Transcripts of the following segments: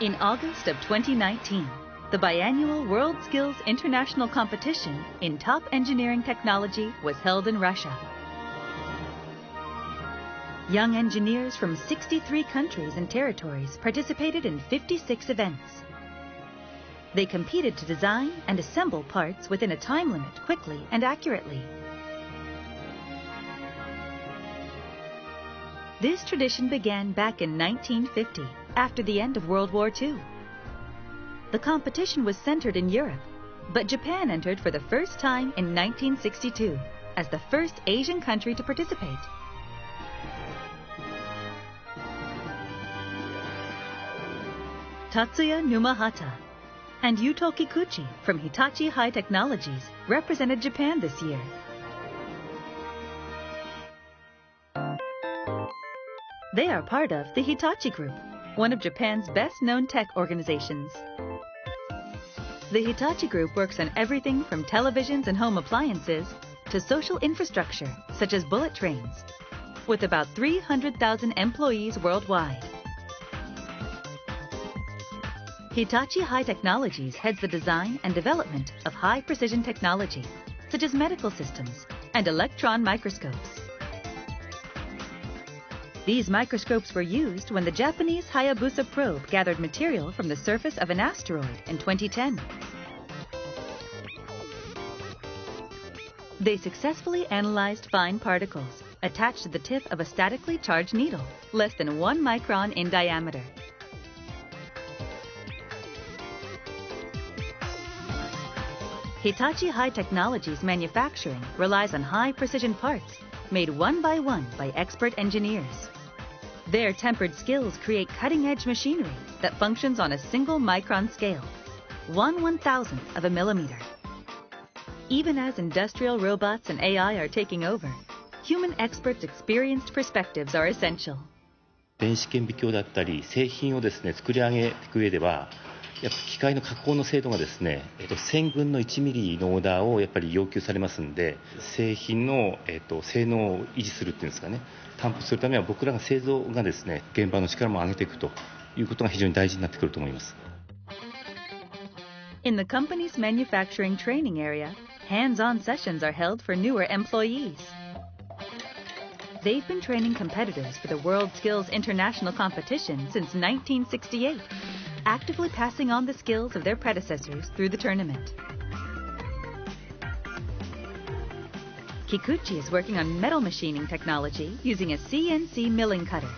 In August of 2019, the biannual WorldSkills International Competition in top engineering technology was held in Russia. Young engineers from 63 countries and territories participated in 56 events. They competed to design and assemble parts within a time limit quickly and accurately. This tradition began back in 1950, after the end of World War II. The competition was centered in Europe, but Japan entered for the first time in 1962 as the first Asian country to participate. Tatsuya Numahata and Yuto Kikuchi from Hitachi High Technologies represented Japan this year. They are part of the Hitachi Group, one of Japan's best-known tech organizations. The Hitachi Group works on everything from televisions and home appliances to social infrastructure, such as bullet trains, with about 300,000 employees worldwide. Hitachi High Technologies heads the design and development of high-precision technology, such as medical systems and electron microscopes. These microscopes were used when the Japanese Hayabusa probe gathered material from the surface of an asteroid in 2010. They successfully analyzed fine particles attached to the tip of a statically charged needle, less than 1 micron in diameter. Hitachi High Technologies manufacturing relies on high-precision parts made one by expert engineers. Their tempered skills create cutting-edge machinery that functions on a single micron scale, 1/1000th of a millimeter. Even as industrial robots and AI are taking over, human experts' experienced perspectives are essential. 電子顕微鏡だったり製品をですね作り上げていく上ではやっぱ機械の加工の精度がですね、1000分の1ミリのオーダーをやっぱり要求されますんで、製品の、性能を維持するっていうんですかね、担保するためには僕らが製造がですね、現場の力も上げていくということが非常に大事になってくると思います。In the company's manufacturing training area, hands-on sessions are held for newer employees. They've been training competitors for the WorldSkills International Competition since 1968. Actively passing on the skills of their predecessors through the tournament. Kikuchi is working on metal machining technology using a CNC milling cutter.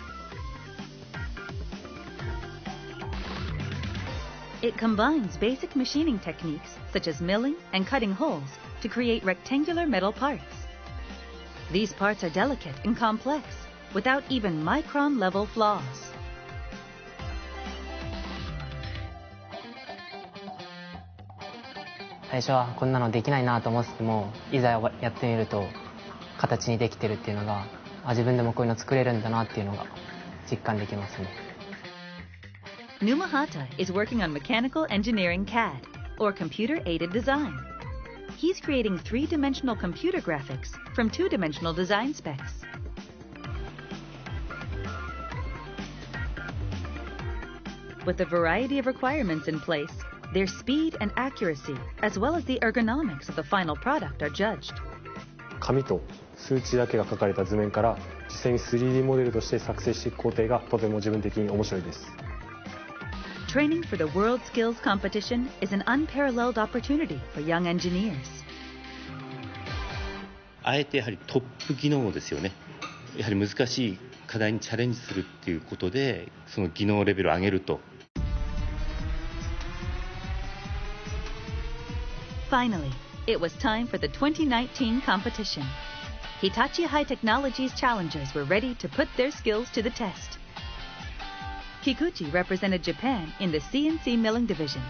It combines basic machining techniques such as milling and cutting holes to create rectangular metal parts. These parts are delicate and complex, without even micron-level flaws. 最初はこんなのできないなと思ってても、いざやってみると形にできてるっていうのが、自分でもこういうの作れるんだなっていうのが実感できますね。Numahata is working on mechanical engineering CAD, or computer-aided design. He's creating three-dimensional computer graphics from two-dimensional design specs. With a variety of requirements in place, their speed and accuracy, as well as the ergonomics of the final product, are judged. 紙と数値だけが書かれた図面から実際に 3D モデルとして作成していく工程がとても自分的に面白いです。Training for the WorldSkills competition is an unparalleled opportunity for young engineers. あえてやはりトップ技能ですよね。やはり難しい課題にチャレンジするっていうことで、その技能レベルを上げると。Finally, it was time for the 2019 competition. Hitachi High Technologies challengers were ready to put their skills to the test. Kikuchi represented Japan in the CNC milling division.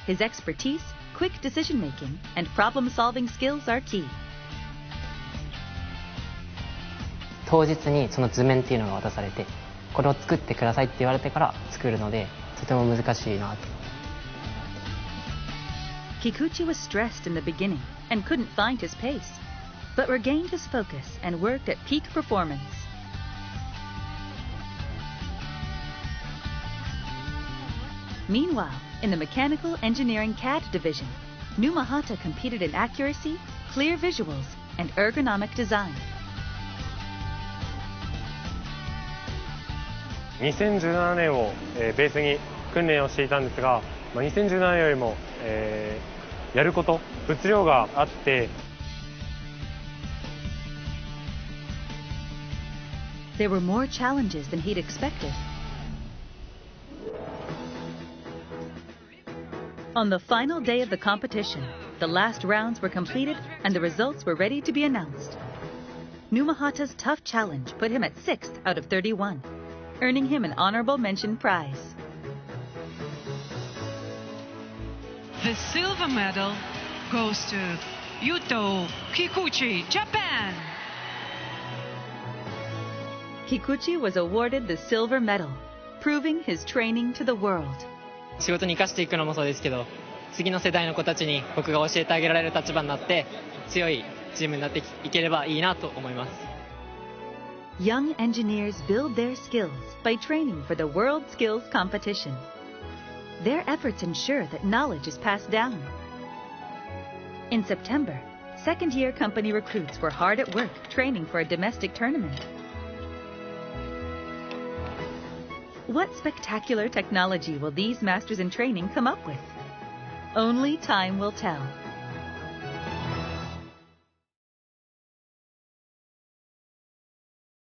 His expertise, quick decision-making, and problem-solving skills are key. 当日にその図面っていうのが渡されて、これを作ってくださいって言われてから作るので、とても難しいなと。Kikuchi was stressed in the beginning and couldn't find his pace, but regained his focus and worked at peak performance. Meanwhile, in the Mechanical Engineering CAD division, Numahata competed in accuracy, clear visuals, and ergonomic design. 2017年をベースに訓練をしていたんですが、2017年よりもやること、物量があって。There were more challenges than he'd expected. On the final day of the competition, the last rounds were completed and the results were ready to be announced. Numahata's tough challenge put him at 6th out of 31, earning him an honorable mention prize. The silver medal goes to Yuto Kikuchi, Japan. Kikuchi was awarded the silver medal, proving his training to the world. 仕事に生かしていくのもそうですけど、次の世代の子たちに僕が教えてあげられる立場になって強いチームになっていければいいなと思います。Young engineers build their skills by training for the World Skills Competition. Their efforts ensure that knowledge is passed down. In September, second-year company recruits were hard at work training for a domestic tournament. What spectacular technology will these masters in training come up with? Only time will tell.